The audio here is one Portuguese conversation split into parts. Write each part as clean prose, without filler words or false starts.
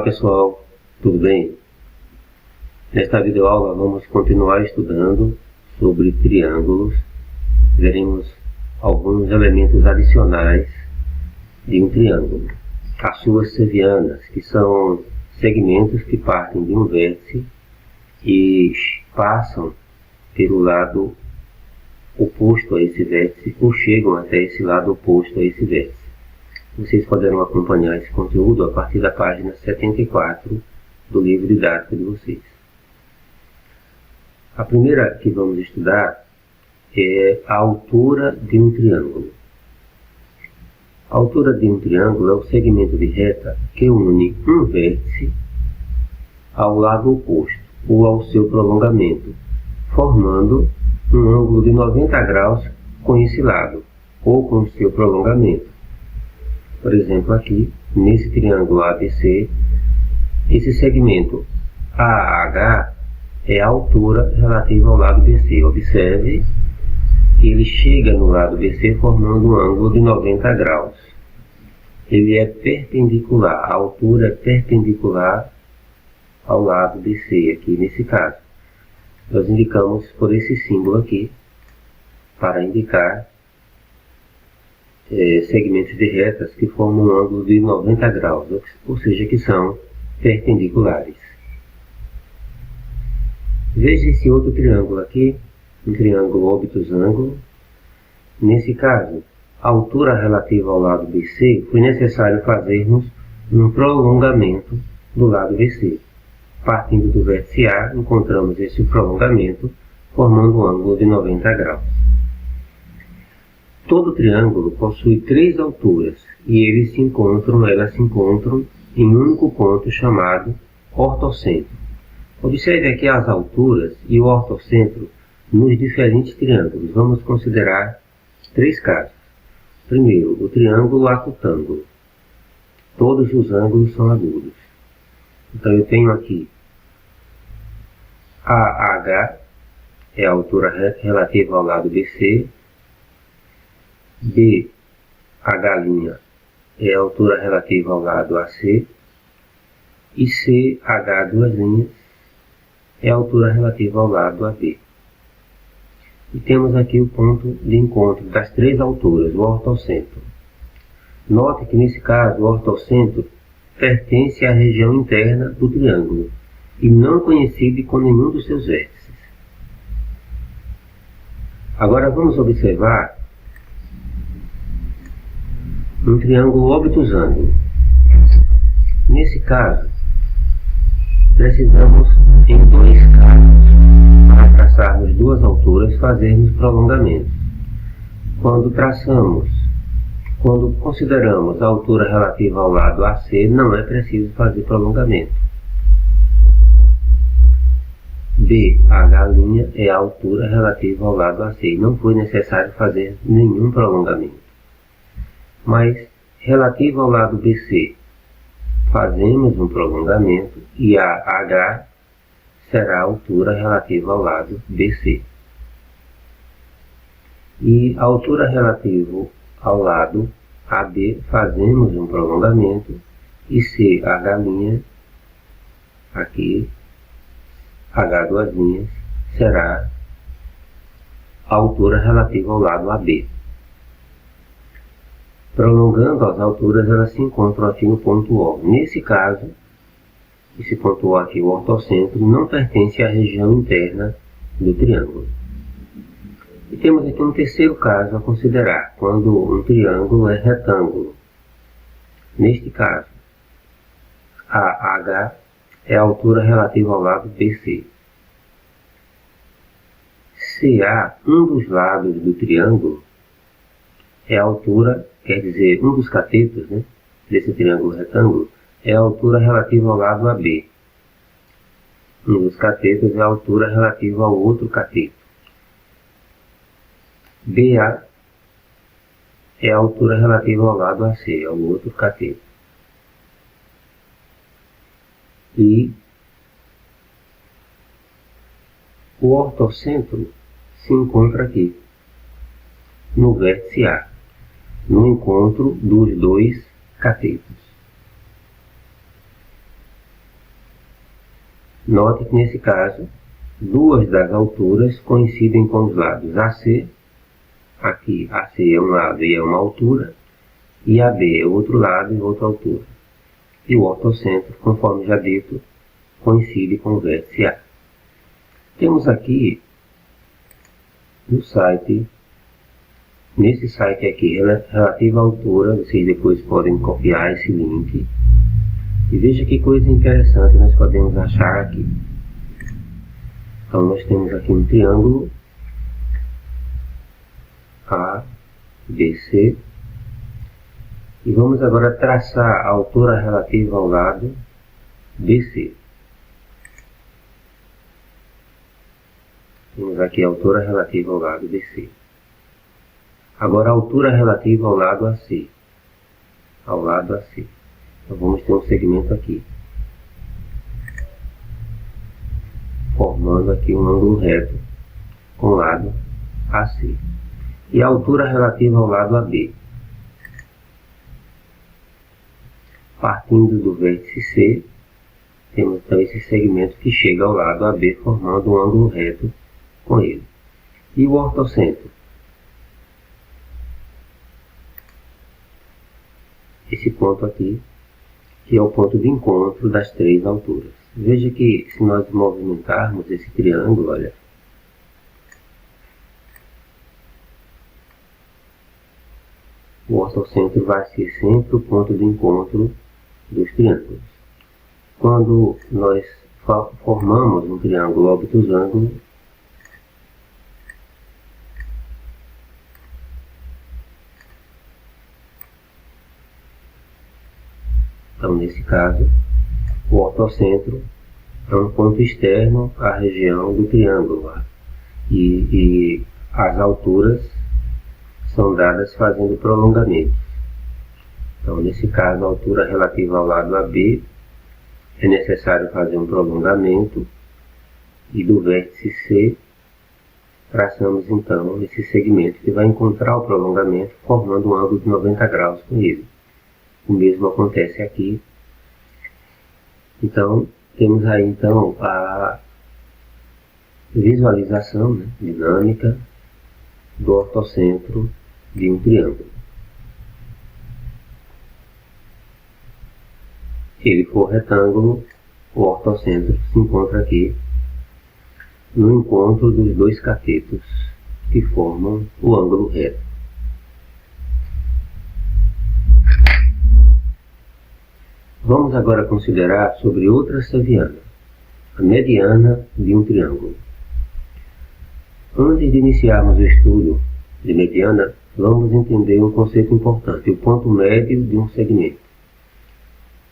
pessoal, tudo bem? Nesta videoaula vamos continuar estudando sobre triângulos. Veremos alguns elementos adicionais de um triângulo. As suas sevianas, que são segmentos que partem de um vértice e passam pelo lado oposto a esse vértice ou chegam até esse lado oposto a esse vértice. Vocês poderão acompanhar esse conteúdo a partir da página 74 do livro didático de vocês. A primeira que vamos estudar é a altura de um triângulo. A altura de um triângulo é o segmento de reta que une um vértice ao lado oposto ou ao seu prolongamento, formando um ângulo de 90 graus com esse lado ou com o seu prolongamento. Por exemplo, aqui, nesse triângulo ABC, esse segmento AH é a altura relativa ao lado BC. Observe que ele chega no lado BC formando um ângulo de 90 graus. Ele é perpendicular, a altura é perpendicular ao lado BC, aqui nesse caso. Nós indicamos por esse símbolo aqui, para indicar segmentos de retas que formam um ângulo de 90 graus, ou seja, que são perpendiculares. Veja esse outro triângulo aqui, um triângulo obtusângulo. Nesse caso, a altura relativa ao lado BC, foi necessário fazermos um prolongamento do lado BC. Partindo do vértice A, encontramos esse prolongamento, formando um ângulo de 90 graus. Todo triângulo possui três alturas e elas se encontram em um único ponto chamado ortocentro. Observe aqui as alturas e o ortocentro nos diferentes triângulos. Vamos considerar três casos. Primeiro, o triângulo acutângulo. Todos os ângulos são agudos. Então eu tenho aqui AH, é a altura relativa ao lado BC, BH' é a altura relativa ao lado AC, e CH' é a altura relativa ao lado AB. E temos aqui o ponto de encontro das três alturas, o ortocentro. Note que nesse caso o ortocentro pertence à região interna do triângulo e não coincide com nenhum dos seus vértices. Agora vamos observar um triângulo obtusângulo. Nesse caso, precisamos, em dois casos, para traçarmos duas alturas, fazermos prolongamentos. Quando consideramos a altura relativa ao lado AC, não é preciso fazer prolongamento. BH' é a altura relativa ao lado AC, não foi necessário fazer nenhum prolongamento. Mas, relativo ao lado BC, fazemos um prolongamento e a H será a altura relativa ao lado BC. E a altura relativa ao lado AB, fazemos um prolongamento e CH', aqui, H2', será a altura relativa ao lado AB. Prolongando as alturas, elas se encontram aqui no ponto O. Nesse caso, esse ponto O aqui, o ortocentro, não pertence à região interna do triângulo. E temos aqui um terceiro caso a considerar, quando um triângulo é retângulo. Neste caso, a H é a altura relativa ao lado BC. CA, um dos lados do triângulo, é a altura, quer dizer, um dos catetos, desse triângulo retângulo, é a altura relativa ao lado AB. Um dos catetos é a altura relativa ao outro cateto. BA é a altura relativa ao lado AC, ao outro cateto. E o ortocentro se encontra aqui, no vértice A, no encontro dos dois catetos. Note que nesse caso, duas das alturas coincidem com os lados AC. Aqui AC é um lado e é uma altura, e AB é outro lado e outra altura. E o ortocentro, conforme já dito, coincide com o vértice A. Temos aqui no site, nesse site aqui, relativa à altura, vocês depois podem copiar esse link. E veja que coisa interessante nós podemos achar aqui. Então nós temos aqui um triângulo ABC. E vamos agora traçar a altura relativa ao lado BC. Temos aqui a altura relativa ao lado BC. Agora a altura relativa ao lado AC. Ao lado AC. Então vamos ter um segmento aqui, formando aqui um ângulo reto com o lado AC. E a altura relativa ao lado AB. Partindo do vértice C, temos então esse segmento que chega ao lado AB, formando um ângulo reto com ele. E o ortocentro? Esse ponto aqui, que é o ponto de encontro das três alturas. Veja que se nós movimentarmos esse triângulo, olha, o ortocentro vai ser sempre o ponto de encontro dos triângulos. Quando nós formamos um triângulo obtusângulo, então nesse caso, o ortocentro é um ponto externo à região do triângulo, e as alturas são dadas fazendo prolongamentos. Então nesse caso, a altura relativa ao lado AB é necessário fazer um prolongamento, e do vértice C traçamos então esse segmento que vai encontrar o prolongamento, formando um ângulo de 90 graus com ele. O mesmo acontece aqui. Então temos aí então a visualização, dinâmica do ortocentro de um triângulo. Se ele for retângulo, o ortocentro se encontra aqui no encontro dos dois catetos que formam o ângulo reto. Vamos agora considerar sobre outra seviana, a mediana de um triângulo. Antes de iniciarmos o estudo de mediana, vamos entender um conceito importante, o ponto médio de um segmento.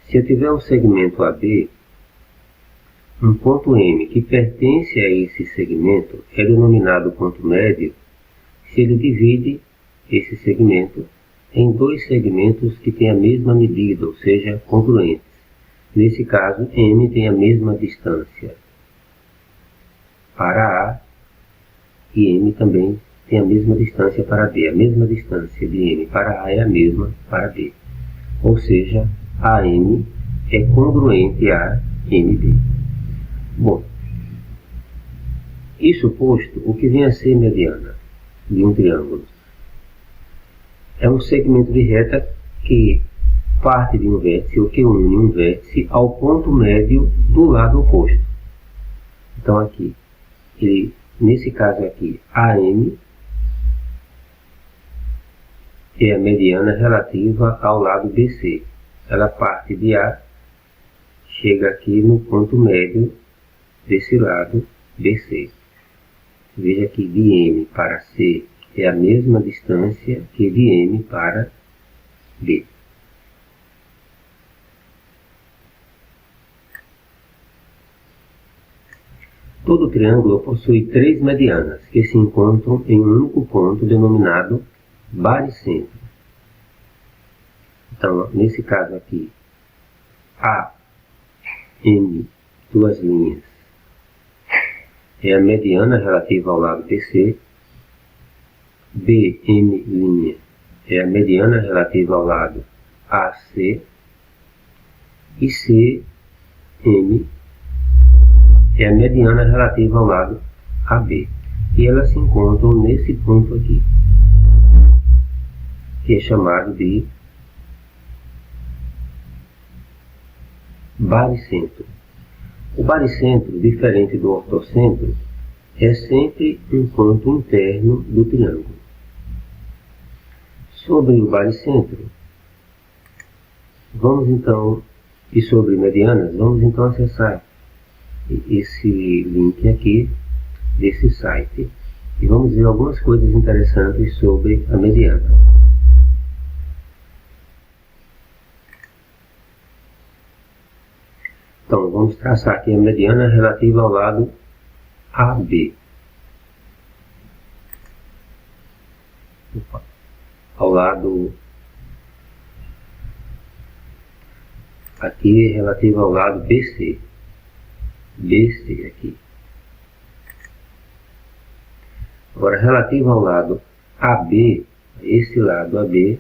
Se eu tiver um segmento AB, um ponto M que pertence a esse segmento é denominado ponto médio se ele divide esse segmento em dois segmentos que têm a mesma medida, ou seja, congruentes. Nesse caso, M tem a mesma distância para A e M também tem a mesma distância para B. A mesma distância de M para A é a mesma para B. Ou seja, AM é congruente a MB. Bom, isso posto, o que vem a ser mediana de um triângulo? É um segmento de reta que parte de um vértice ou que une um vértice ao ponto médio do lado oposto. Então aqui, nesse caso aqui, AM é a mediana relativa ao lado BC. Ela parte de A, chega aqui no ponto médio desse lado BC. Veja que de M para C é a mesma distância que de M para B. Todo triângulo possui três medianas que se encontram em um único ponto denominado baricentro. Então, nesse caso aqui, A, M, duas linhas, é a mediana relativa ao lado BC. B, M, linha, é a mediana relativa ao lado AC. E C, M, é a mediana relativa ao lado AB. E elas se encontram nesse ponto aqui, que é chamado de baricentro. O baricentro, diferente do ortocentro, é sempre um ponto interno do triângulo. Sobre o baricentro, e sobre medianas, vamos então acessar esse link aqui desse site e vamos ver algumas coisas interessantes sobre a mediana. Então, vamos traçar aqui a mediana relativa ao lado AB. Ao lado aqui relativo ao lado BC. BC aqui. Agora, relativo ao lado AB, esse lado AB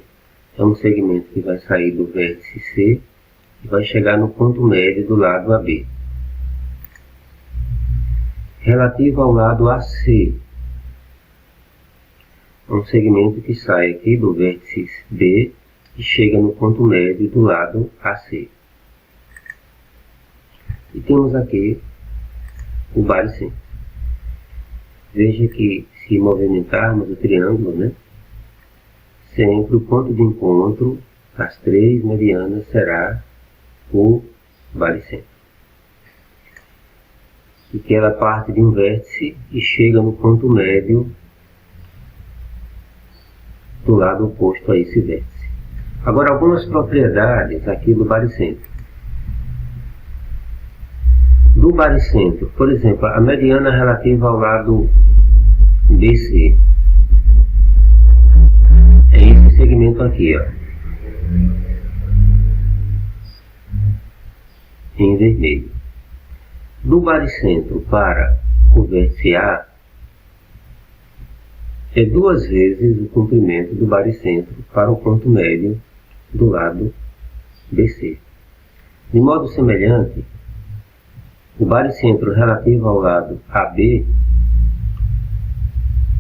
é um segmento que vai sair do vértice C e vai chegar no ponto médio do lado AB. Relativo ao lado AC, é um segmento que sai aqui do vértice B e chega no ponto médio do lado AC. E temos aqui o baricentro. Veja que se movimentarmos o triângulo, sempre o ponto de encontro das três medianas será o baricentro. E que ela parte de um vértice e chega no ponto médio do lado oposto a esse vértice. Agora, algumas propriedades aqui do baricentro. Do baricentro, por exemplo, a mediana relativa ao lado BC é esse segmento aqui, ó, em vermelho. Do baricentro para o vértice A é 2 vezes o comprimento do baricentro para o ponto médio do lado BC. De modo semelhante, o baricentro relativo ao lado AB,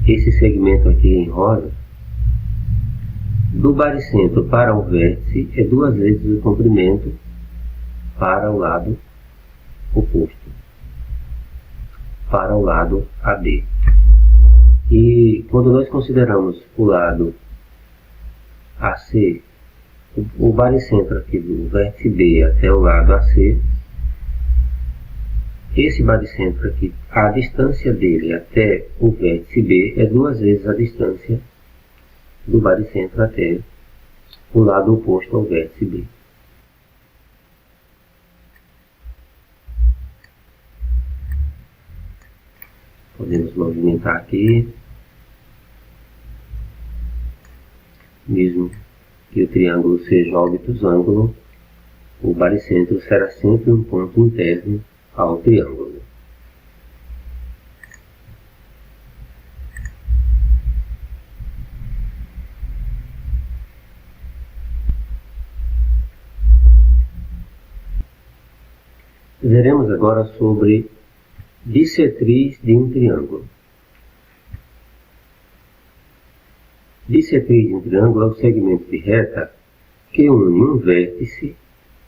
esse segmento aqui em rosa, do baricentro para o vértice é 2 vezes o comprimento para o lado oposto, para o lado AB. E quando nós consideramos o lado AC, o baricentro aqui do vértice B até o lado AC, esse baricentro aqui, a distância dele até o vértice B é 2 vezes a distância do baricentro até o lado oposto ao vértice B. Podemos movimentar aqui, mesmo que o triângulo seja obtusângulo, o baricentro será sempre um ponto interno ao triângulo. Veremos agora sobre bissetriz de um triângulo. Bissetriz de um triângulo é o segmento de reta que une um vértice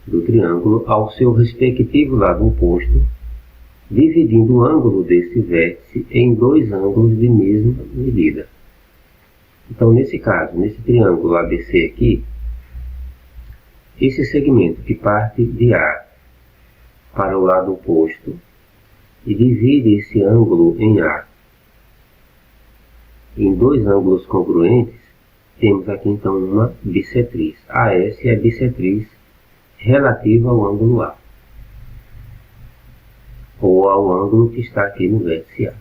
do triângulo ao seu respectivo lado oposto, dividindo o ângulo desse vértice em 2 ângulos de mesma medida. Então, nesse caso, nesse triângulo ABC aqui, esse segmento que parte de A para o lado oposto e divide esse ângulo em A em 2 ângulos congruentes, temos aqui então uma bissetriz. AS é a bissetriz relativa ao ângulo A, ou ao ângulo que está aqui no vértice A.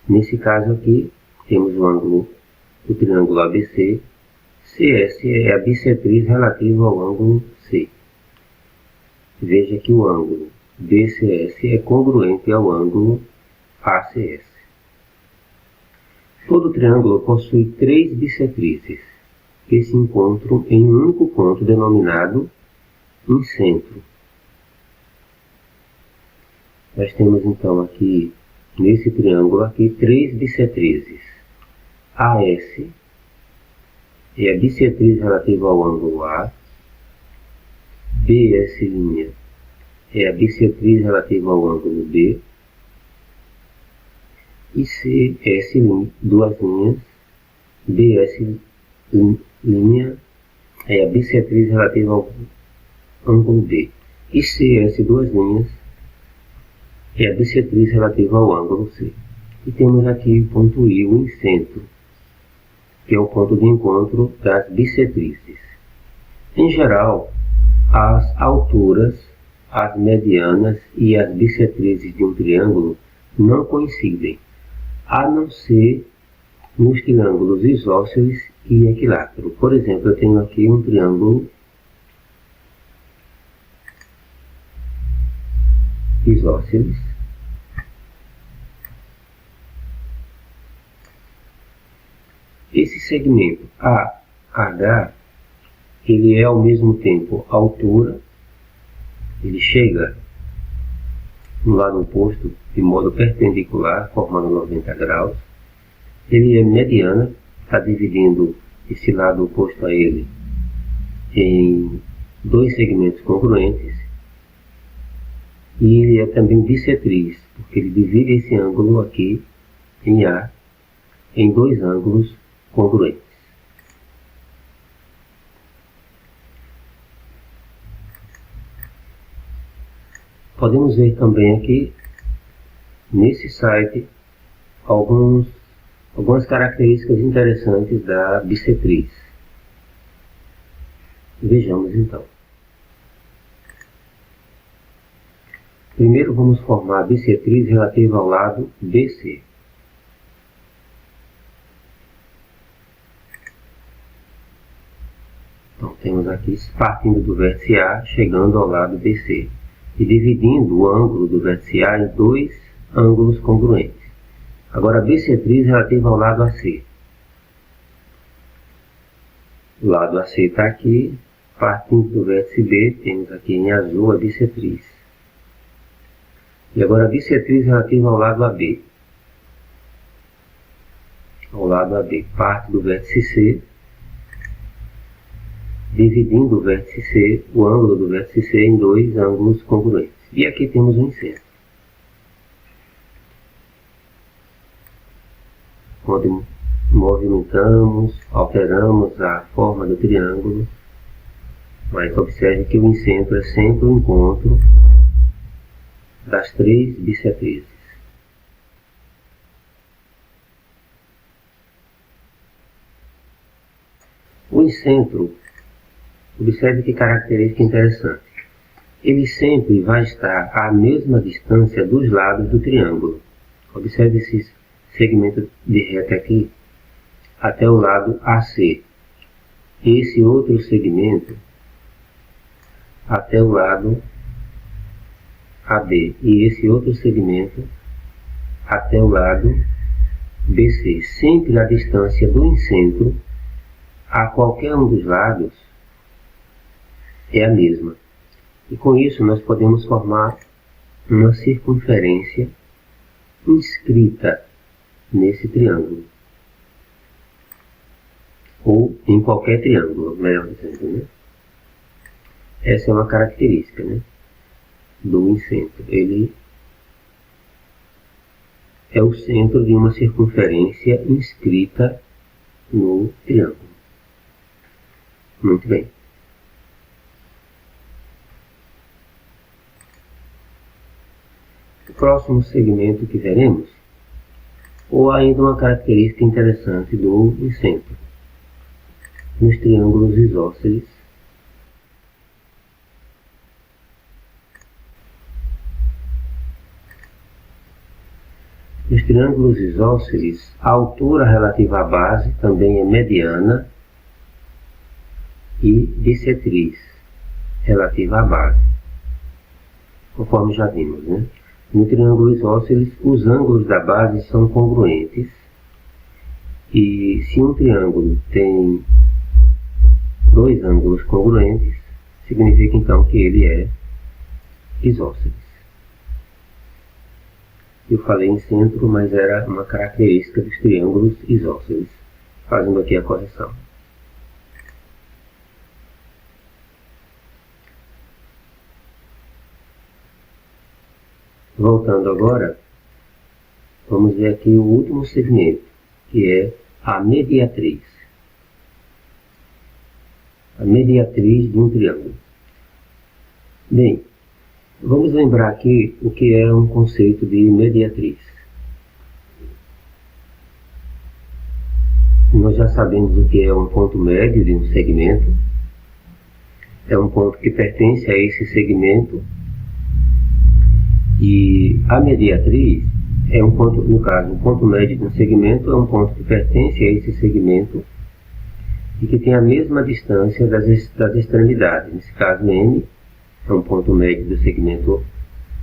Nesse caso aqui, temos o ângulo do triângulo ABC, CS é a bissetriz relativa ao ângulo C. Veja que o ângulo BCS é congruente ao ângulo ACS. Todo triângulo possui 3 bissetrizes, que se encontram em um único ponto denominado incentro. Nós temos então aqui, nesse triângulo aqui, 3 bissetrizes. AS é a bissetriz relativa ao ângulo A. BS' é a bissetriz relativa ao ângulo B. E CS, duas linhas, BS' é a bissetriz relativa ao ângulo B. E CS, duas linhas, é a bissetriz relativa ao ângulo C. E temos aqui o ponto I, o incentro, que é o ponto de encontro das bissetrizes. Em geral, as alturas, as medianas e as bissetrizes de um triângulo não coincidem, a não ser nos triângulos isósceles e equilátero. Por exemplo, eu tenho aqui um triângulo isósceles. Esse segmento AH, ele é ao mesmo tempo altura, ele chega no lado oposto de modo perpendicular, formando 90 graus. Ele é mediana, está dividindo esse lado oposto a ele em dois segmentos congruentes. E ele é também bissetriz, porque ele divide esse ângulo aqui em A em dois ângulos congruentes. Podemos ver também aqui, nesse site, algumas características interessantes da bissetriz. Vejamos então. Primeiro vamos formar a bissetriz relativa ao lado BC. Então temos aqui, partindo do vértice A, chegando ao lado BC. E dividindo o ângulo do vértice A em dois ângulos congruentes. Agora a bissetriz relativa ao lado AC. O lado AC está aqui, partindo do vértice B, temos aqui em azul a bissetriz. E agora a bissetriz relativa ao lado AB. Ao lado AB, parte do vértice C, dividindo o vértice C, o ângulo do vértice C em dois ângulos congruentes. E aqui temos um incentro, onde movimentamos, alteramos a forma do triângulo, mas observe que o incentro é sempre o encontro das três bissetrizes. O incentro, observe que característica interessante. Ele sempre vai estar à mesma distância dos lados do triângulo. Observe esse segmento de reta aqui, até o lado AC. Esse outro segmento até o lado AB. E esse outro segmento até o lado BC. Sempre a distância do incentro a qualquer um dos lados é a mesma. E com isso nós podemos formar uma circunferência inscrita nesse triângulo. Ou em qualquer triângulo, melhor dizendo, né? Essa é uma característica, né, do incentro. Ele é o centro de uma circunferência inscrita no triângulo. Muito bem. O próximo segmento que veremos, ou ainda uma característica interessante do incentro, nos triângulos isósceles, nos triângulos isósceles, a altura relativa à base também é mediana e bissetriz relativa à base, conforme já vimos, né? No triângulo isósceles, os ângulos da base são congruentes, e se um triângulo tem dois ângulos congruentes, significa então que ele é isósceles. Eu falei em centro, mas era uma característica dos triângulos isósceles. Fazendo aqui a correção. Voltando agora, vamos ver aqui o último segmento, que é a mediatriz. A mediatriz de um triângulo. Bem, vamos lembrar aqui o que é um conceito de mediatriz. Nós já sabemos o que é um ponto médio de um segmento. É um ponto que pertence a esse segmento. E a mediatriz é um ponto, no caso, o ponto médio de um segmento é um ponto que pertence a esse segmento e que tem a mesma distância das extremidades. Nesse caso, M é um ponto médio do segmento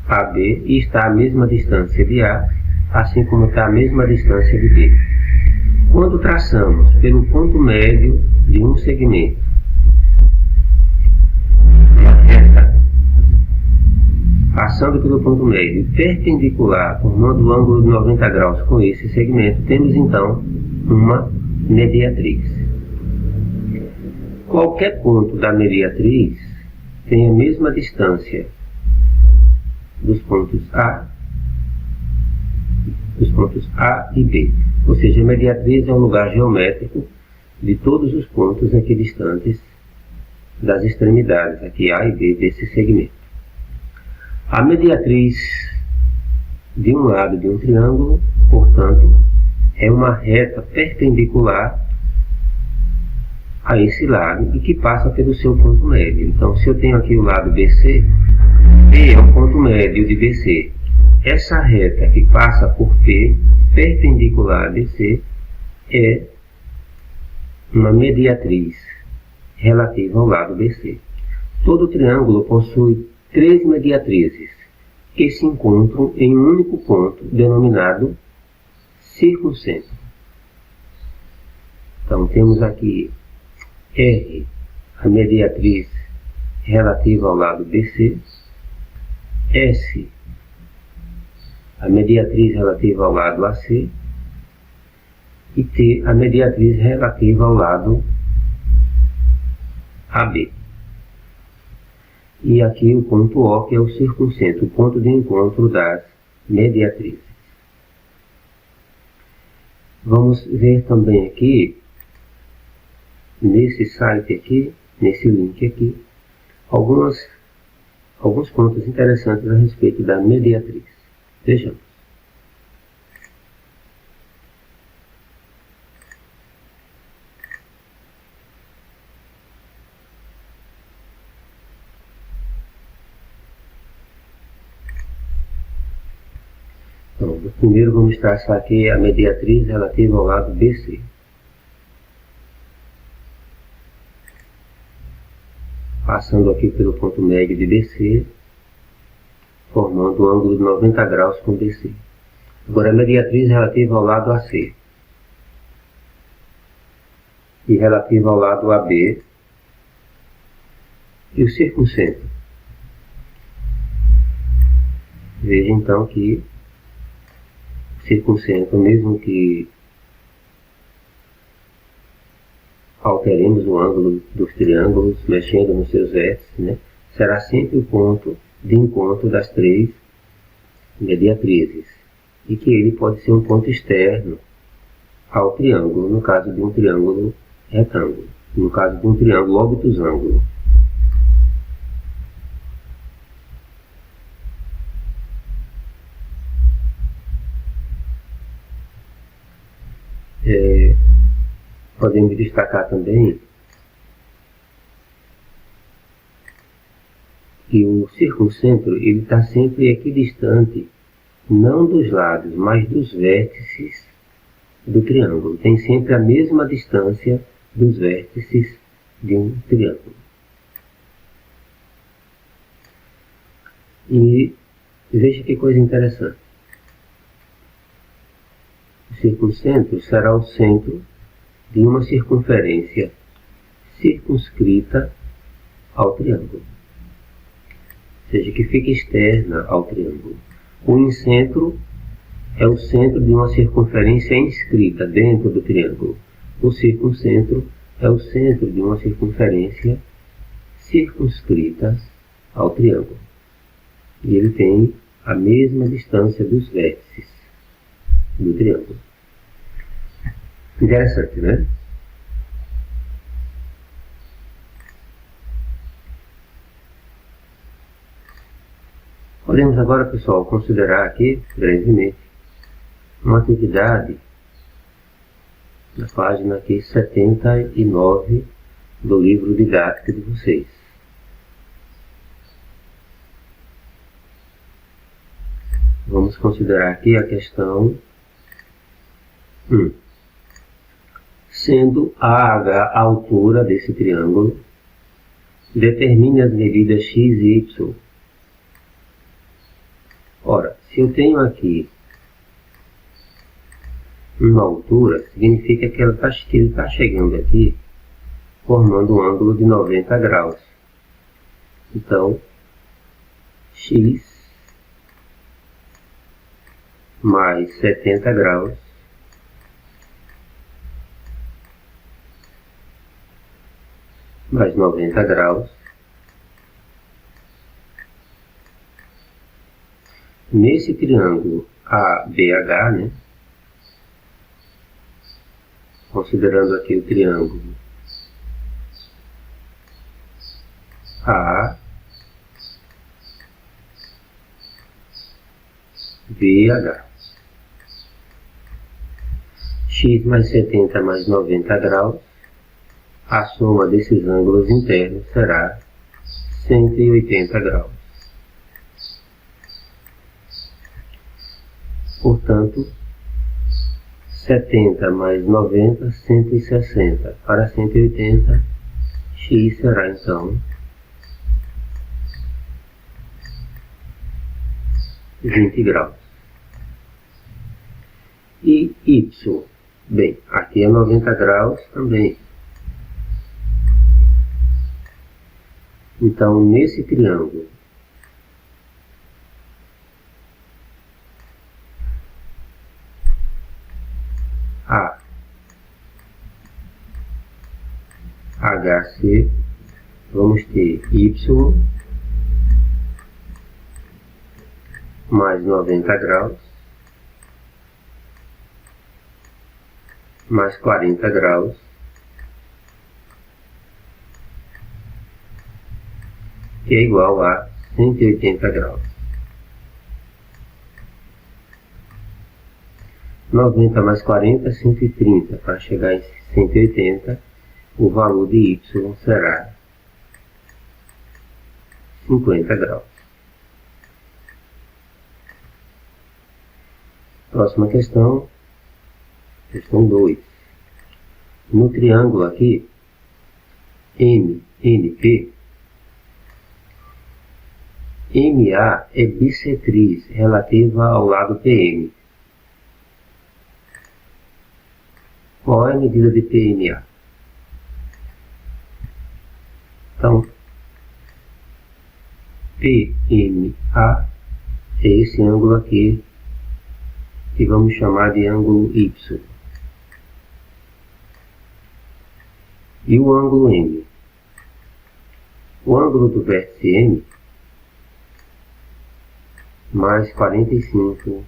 AB e está à mesma distância de A, assim como está a mesma distância de B. Quando traçamos pelo ponto médio de um segmento uma reta passando pelo ponto médio perpendicular, formando um ângulo de 90 graus com esse segmento, temos então uma mediatriz. Qualquer ponto da mediatriz tem a mesma distância dos pontos A e B. Ou seja, a mediatriz é um lugar geométrico de todos os pontos equidistantes das extremidades, aqui A e B, desse segmento. A mediatriz de um lado de um triângulo, portanto, é uma reta perpendicular a esse lado e que passa pelo seu ponto médio. Então, se eu tenho aqui o lado BC, P é o ponto médio de BC. Essa reta que passa por P, perpendicular a BC, é uma mediatriz relativa ao lado BC. Todo triângulo possui 3 mediatrizes que se encontram em um único ponto denominado circuncentro. Então temos aqui R, a mediatriz relativa ao lado BC, S, a mediatriz relativa ao lado AC, e T, a mediatriz relativa ao lado AB. E aqui o ponto O, que é o circuncentro, o ponto de encontro das mediatrizes. Vamos ver também aqui, nesse site aqui, nesse link aqui, alguns pontos interessantes a respeito da mediatriz. Vejamos. Então, primeiro vamos traçar aqui a mediatriz relativa ao lado BC. Passando aqui pelo ponto médio de BC, formando um ângulo de 90 graus com BC. Agora a mediatriz relativa ao lado AC e relativa ao lado AB e o circuncentro. Veja então que circuncentro, mesmo que alteremos o ângulo dos triângulos, mexendo nos seus vértices, né, será sempre o ponto de encontro das 3 mediatrizes, e que ele pode ser um ponto externo ao triângulo, no caso de um triângulo retângulo, no caso de um triângulo obtusângulo. Podemos destacar também que o circuncentro ele está sempre equidistante, não dos lados, mas dos vértices do triângulo. Tem sempre a mesma distância dos vértices de um triângulo. E veja que coisa interessante. O circuncentro será o centro de uma circunferência circunscrita ao triângulo, ou seja, que fica externa ao triângulo. O incentro é o centro de uma circunferência inscrita dentro do triângulo. O circuncentro é o centro de uma circunferência circunscrita ao triângulo. E ele tem a mesma distância dos vértices do triângulo. Interessante, né? Podemos agora, pessoal, considerar aqui, brevemente, uma atividade na página aqui 79 do livro didático de vocês. Vamos considerar aqui a questão 1. Sendo AH a altura desse triângulo, determine as medidas x e y. Ora, se eu tenho aqui uma altura, significa que ele está chegando aqui formando um ângulo de 90 graus. Então, x mais 70 graus mais 90 graus. Nesse triângulo ABH, né? Considerando aqui o triângulo ABH, x mais 70 mais 90 graus, a soma desses ângulos internos será 180 graus. Portanto, 70 mais 90, 160. Para 180, x será então 20 graus. E y? Bem, aqui é 90 graus também. Então, nesse triângulo, HC, vamos ter y mais 90 graus mais 40 graus que é igual a 180 graus. 90 mais 40 é 130. Para chegar em 180, o valor de y será 50 graus. Próxima questão, questão 2. No triângulo aqui, MNP, MA é bissetriz relativa ao lado PM. Qual é a medida de PMA? Então, PMA é esse ângulo aqui, que vamos chamar de ângulo Y. E o ângulo M? O ângulo do vértice M mais 45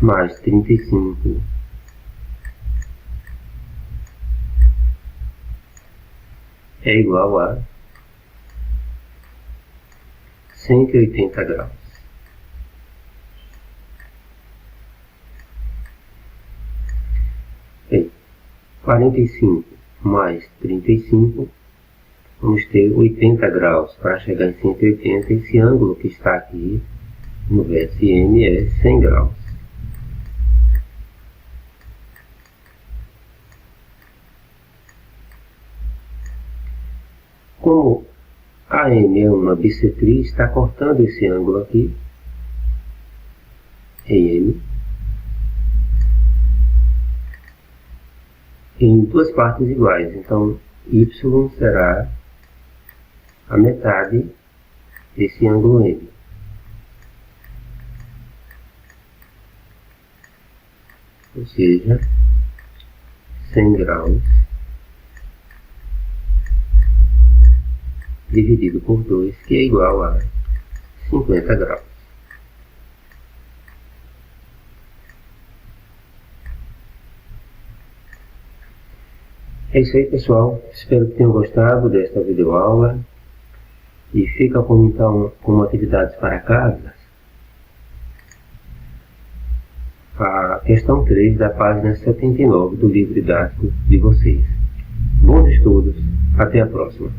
mais 35 é igual a 180 graus. Bem, 45 mais 35, vamos ter 80 graus. Para chegar em 180, esse ângulo que está aqui no vértice M é 100 graus. Como AM é uma bissetriz, está cortando esse ângulo aqui em M em duas partes iguais. Então, Y será a metade esse ângulo M. Ou seja, 100 graus dividido por 2, que é igual a 50 graus. É isso aí, pessoal. Espero que tenham gostado desta videoaula. E fica como atividades para casa a questão 3 da página 79 do livro didático de vocês. Bons estudos. Até a próxima.